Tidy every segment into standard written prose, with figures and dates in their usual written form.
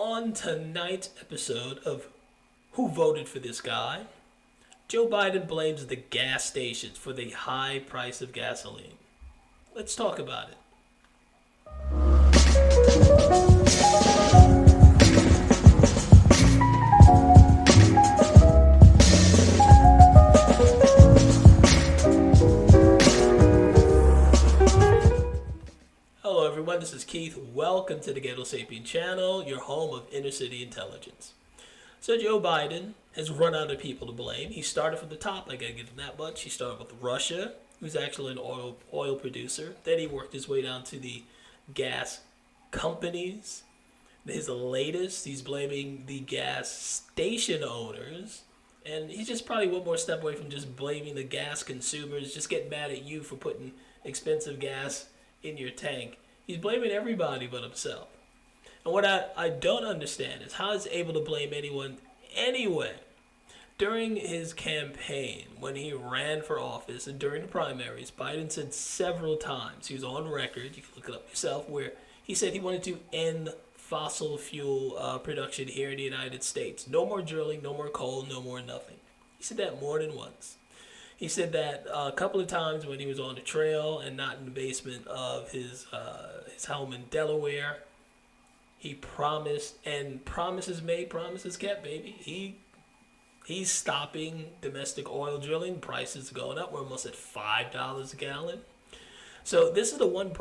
On tonight's episode of Who Voted for This Guy, Joe Biden blames the gas stations for the high price of gasoline. Let's talk about it. Hello everyone, this is Keith. Welcome to the Ghetto Sapien channel, your home of inner city intelligence. So Joe Biden has run out of people to blame. He started from the top, I gotta give him that much. He started with Russia, who's actually an oil producer. Then he worked his way down to the gas companies. His latest, he's blaming the gas station owners. And he's just probably one more step away from just blaming the gas consumers, just getting mad at you for putting expensive gas in your tank. He's blaming everybody but himself. And what I don't understand is how he's able to blame anyone anyway. During his campaign, when he ran for office and during the primaries, Biden said several times, he was on record, you can look it up yourself, where he said he wanted to end fossil fuel production here in the United States. No more drilling, no more coal, no more nothing. He said that more than once. He said that a couple of times when he was on the trail and not in the basement of his home in Delaware. He promised, and promises made, promises kept, baby. He's stopping domestic oil drilling. Prices are going up. We're almost at $5 a gallon. So this is the one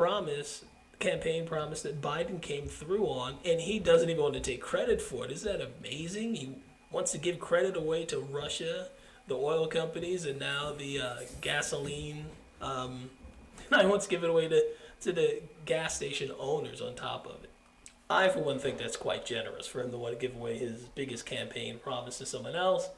campaign promise that Biden came through on, and he doesn't even want to take credit for it. Isn't that amazing? He wants to give credit away to Russia, the oil companies, and now the gasoline. Now he wants to give it away to the gas station owners on top of it. I, for one, think that's quite generous for him to want to give away his biggest campaign promise to someone else.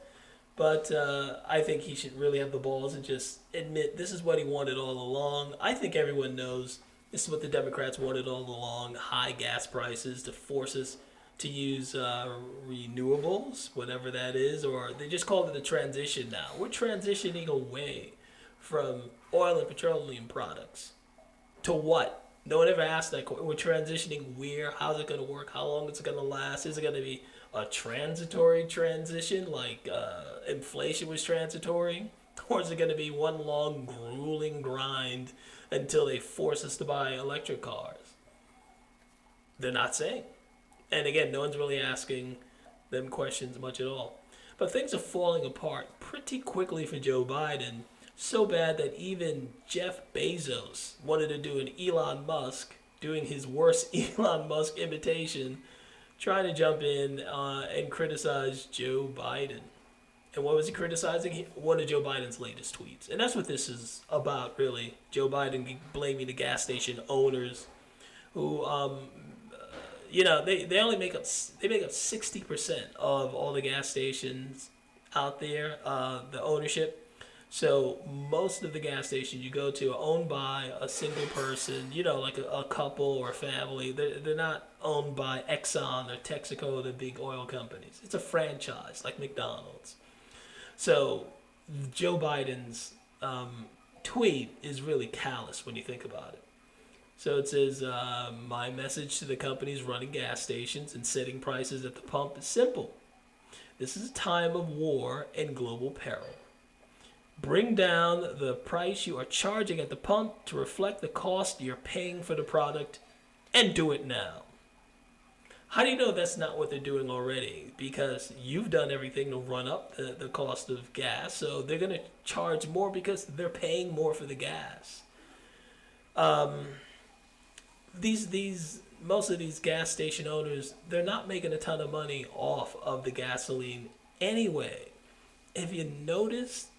But I think he should really have the balls and just admit this is what he wanted all along. I think everyone knows this is what the Democrats wanted all along, high gas prices to force us to use renewables, whatever that is, or they just call it a transition now. We're transitioning away from oil and petroleum products. To what? No one ever asked that question. We're transitioning where? How's it going to work? How long is it going to last? Is it going to be a transitory transition like inflation was transitory? Or is it going to be one long, grueling grind until they force us to buy electric cars? They're not saying. And again, no one's really asking them questions much at all. But things are falling apart pretty quickly for Joe Biden. So bad that even Jeff Bezos wanted to do an Elon Musk, doing his worst Elon Musk imitation, trying to jump in and criticize Joe Biden. And what was he criticizing? One of Joe Biden's latest tweets. And that's what this is about, really. Joe Biden blaming the gas station owners who, they only make up 60% of all the gas stations out there, the ownership. So most of the gas stations you go to are owned by a single person, like a couple or a family. They're not owned by Exxon or Texaco, the big oil companies. It's a franchise like McDonald's. So Joe Biden's tweet is really callous when you think about it. So it says, my message to the companies running gas stations and setting prices at the pump is simple. This is a time of war and global peril. Bring down the price you are charging at the pump to reflect the cost you're paying for the product, and do it now. How do you know that's not what they're doing already? Because you've done everything to run up the cost of gas, so they're going to charge more because they're paying more for the gas. Most of these gas station owners, they're not making a ton of money off of the gasoline anyway. If you notice,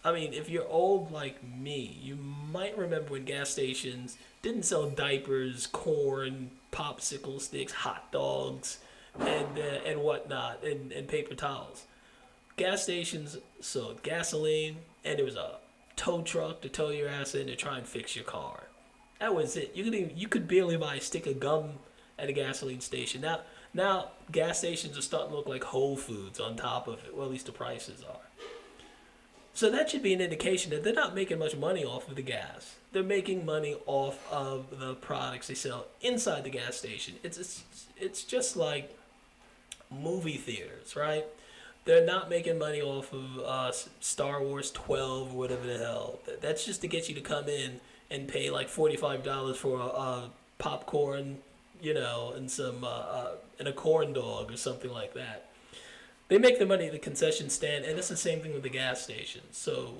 if you're old like me, you might remember when gas stations didn't sell diapers, corn, popsicle sticks, hot dogs, and whatnot, and paper towels. Gas stations sold gasoline, and there was a tow truck to tow your ass in to try and fix your car. That was it. You could barely buy a stick of gum at a gasoline station. Now gas stations are starting to look like Whole Foods on top of it. Well, at least the prices are. So that should be an indication that they're not making much money off of the gas. They're making money off of the products they sell inside the gas station. It's just like movie theaters, right? They're not making money off of Star Wars 12 or whatever the hell. That's just to get you to come in and pay like $45 for a popcorn, and and a corn dog or something like that. They make the money at the concession stand, and it's the same thing with the gas station. So,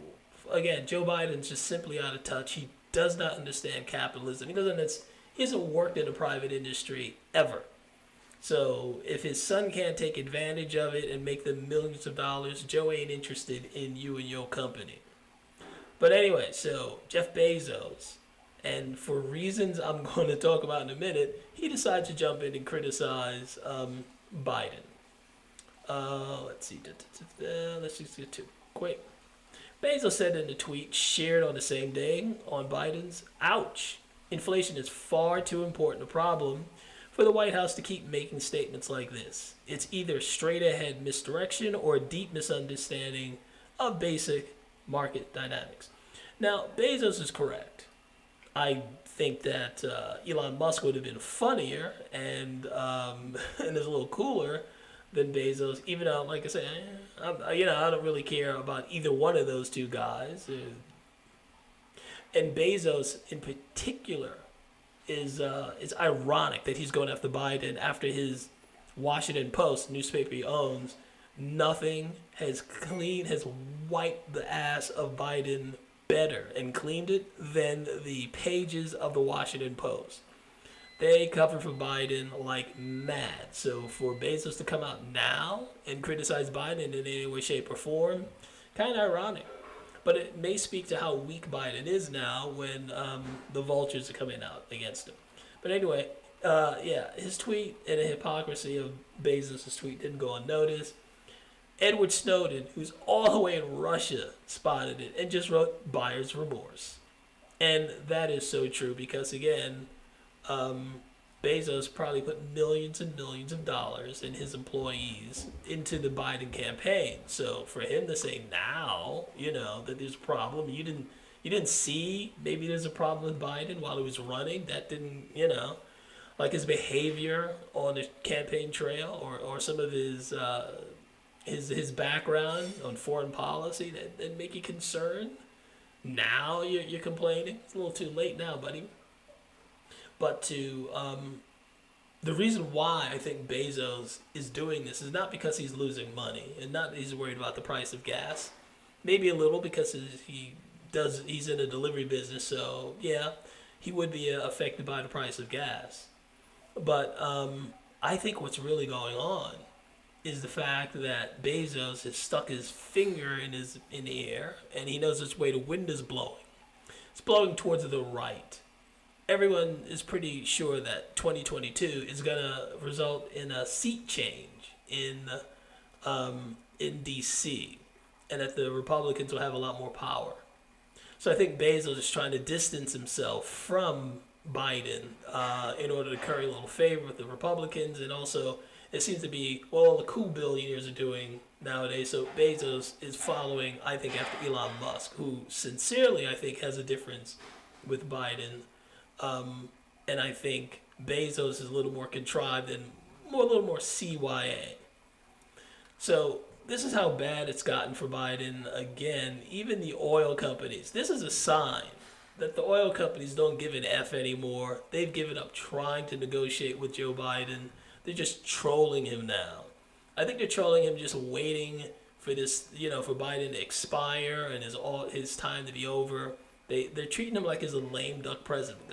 again, Joe Biden's just simply out of touch. He does not understand capitalism. He hasn't worked in a private industry ever. So if his son can't take advantage of it and make them millions of dollars, Joe ain't interested in you and your company. But anyway, so Jeff Bezos, and for reasons I'm going to talk about in a minute, he decides to jump in and criticize Biden. Let's see. Let's just get to it quick. Bezos said in a tweet shared on the same day on Biden's, ouch, inflation is far too important a problem for the White House to keep making statements like this. It's either straight ahead misdirection or a deep misunderstanding of basic market dynamics. Now, Bezos is correct. I think that Elon Musk would have been funnier and and is a little cooler than Bezos, even though, like I said, I don't really care about either one of those two guys. And Bezos, in particular, is ironic that he's going after Biden after his Washington Post newspaper he owns. Nothing has wiped the ass of Biden better and cleaned it than the pages of the Washington Post. They cover for Biden like mad. So for Bezos to come out now and criticize Biden in any way, shape, or form, kind of ironic. But it may speak to how weak Biden is now when the vultures are coming out against him. But anyway, his tweet and the hypocrisy of Bezos' tweet didn't go unnoticed. Edward Snowden, who's all the way in Russia, spotted it and just wrote buyer's remorse. And that is so true because, again, Bezos probably put millions and millions of dollars in his employees into the Biden campaign. So for him to say now, that there's a problem, you didn't see maybe there's a problem with Biden while he was running. That didn't, like his behavior on the campaign trail or some of his background on foreign policy that make you concerned. Now you're complaining. It's a little too late now, buddy. But the reason why I think Bezos is doing this is not because he's losing money and not that he's worried about the price of gas. Maybe a little because he's in a delivery business, so yeah, he would be affected by the price of gas. But I think what's really going on is the fact that Bezos has stuck his finger in the air and he knows which way the wind is blowing. It's blowing towards the right. Everyone is pretty sure that 2022 is going to result in a seat change in D.C. and that the Republicans will have a lot more power. So I think Bezos is trying to distance himself from Biden in order to curry a little favor with the Republicans, and also it seems to be what all the cool billionaires are doing nowadays. So Bezos is following, I think, after Elon Musk, who sincerely, I think, has a difference with Biden. And I think Bezos is a little more contrived and a little more CYA. So this is how bad it's gotten for Biden. Again, even the oil companies. This is a sign that the oil companies don't give an F anymore. They've given up trying to negotiate with Joe Biden. They're just trolling him now. I think they're trolling him just waiting for this, for Biden to expire and his time to be over. They're treating him like he's a lame duck president.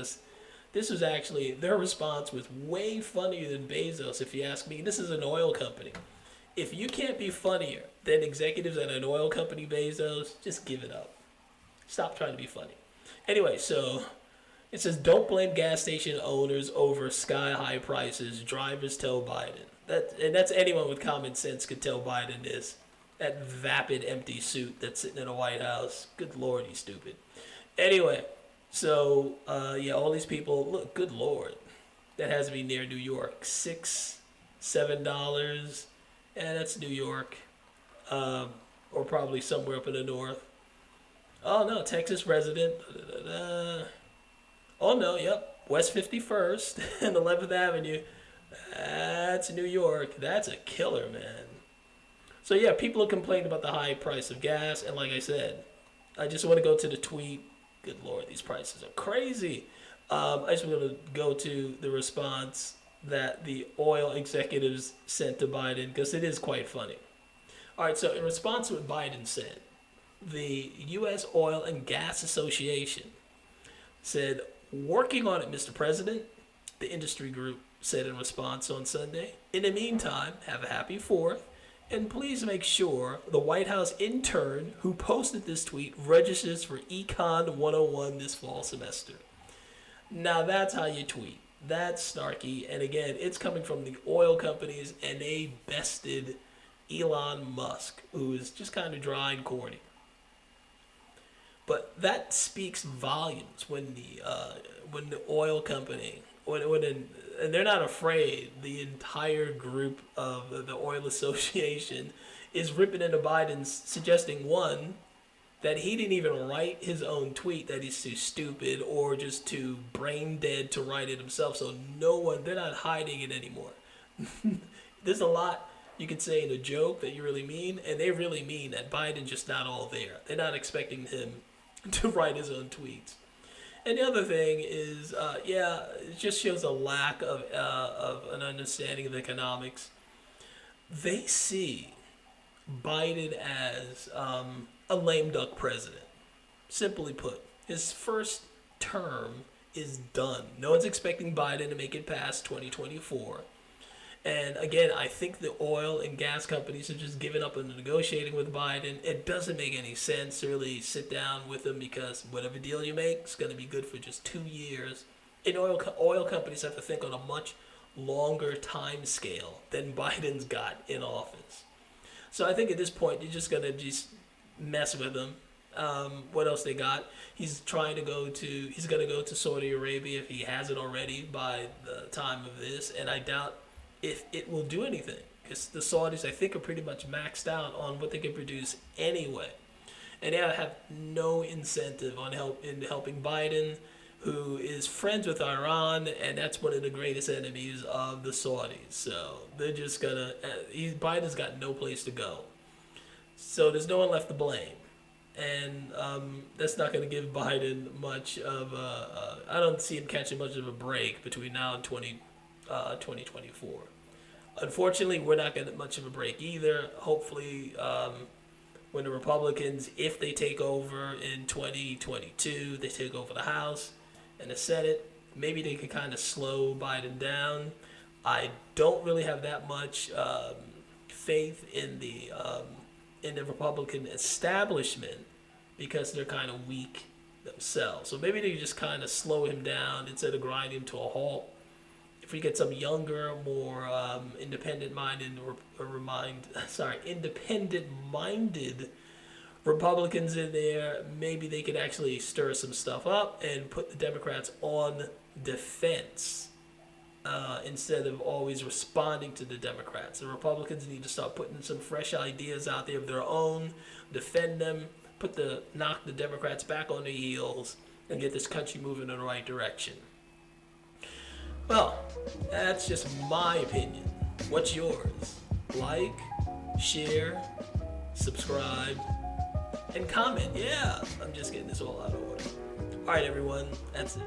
This was actually, their response was way funnier than Bezos, if you ask me. This is an oil company. If you can't be funnier than executives at an oil company, Bezos, just give it up. Stop trying to be funny. Anyway, so it says, don't blame gas station owners over sky-high prices. Drivers tell Biden. That's anyone with common sense could tell Biden this. That vapid, empty suit that's sitting in the White House. Good Lord, he's stupid. Anyway, so, all these people, look, good Lord. That has to be near New York. $6, $7, that's New York. Or probably somewhere up in the north. Oh, no, Texas resident. Oh, no, yep. West 51st and 11th Avenue. That's New York. That's a killer, man. So yeah, people are complaining about the high price of gas, and like I said, I just want to go to the tweet. Good lord, these prices are crazy. I just want to go to the response that the oil executives sent to Biden because it is quite funny. All right, so in response to what Biden said, the U.S. Oil and Gas Association said, "Working on it, Mr. President," the industry group said in response on Sunday. "In the meantime, have a happy 4th, and please make sure the White House intern who posted this tweet registers for Econ 101 this fall semester." Now that's how you tweet. That's snarky. And again, it's coming from the oil companies, and they bested Elon Musk, who is just kind of dry and corny. But that speaks volumes when the oil company and they're not afraid. The entire group of the oil association is ripping into Biden's, suggesting one that he didn't even write his own tweet, that he's too stupid or just too brain dead to write it himself. So they're not hiding it anymore. There's a lot you could say in a joke that you really mean, and they really mean that Biden's just not all there. They're not expecting him to write his own tweets. And the other thing is, it just shows a lack of an understanding of economics. They see Biden as a lame duck president. Simply put, his first term is done. No one's expecting Biden to make it past 2024. And again, I think the oil and gas companies have just given up on negotiating with Biden. It doesn't make any sense to really sit down with him because whatever deal you make is going to be good for just 2 years. And oil companies have to think on a much longer time scale than Biden's got in office. So I think at this point, you're just going to just mess with him. What else they got? He's going to go to Saudi Arabia if he hasn't already by the time of this. And I doubt if it will do anything, because the Saudis, I think, are pretty much maxed out on what they can produce anyway, and they have no incentive on helping Biden, who is friends with Iran, and that's one of the greatest enemies of the Saudis. So they're just gonna. Biden's got no place to go, so there's no one left to blame, and that's not going to give Biden much of a. I don't see him catching much of a break between now and 2024. Unfortunately, we're not getting much of a break either. Hopefully, when the Republicans, if they take over in 2022, they take over the House and the Senate, maybe they can kind of slow Biden down. I don't really have that much faith in the Republican establishment because they're kind of weak themselves. So maybe they just kind of slow him down instead of grinding him to a halt. If we get some younger, more independent-minded Republicans in there, maybe they could actually stir some stuff up and put the Democrats on defense instead of always responding to the Democrats. The Republicans need to start putting some fresh ideas out there of their own, defend them, knock the Democrats back on their heels, and get this country moving in the right direction. Well, that's just my opinion. What's yours? Like, share, subscribe, and comment. Yeah, I'm just getting this all out of order. All right, everyone, that's it.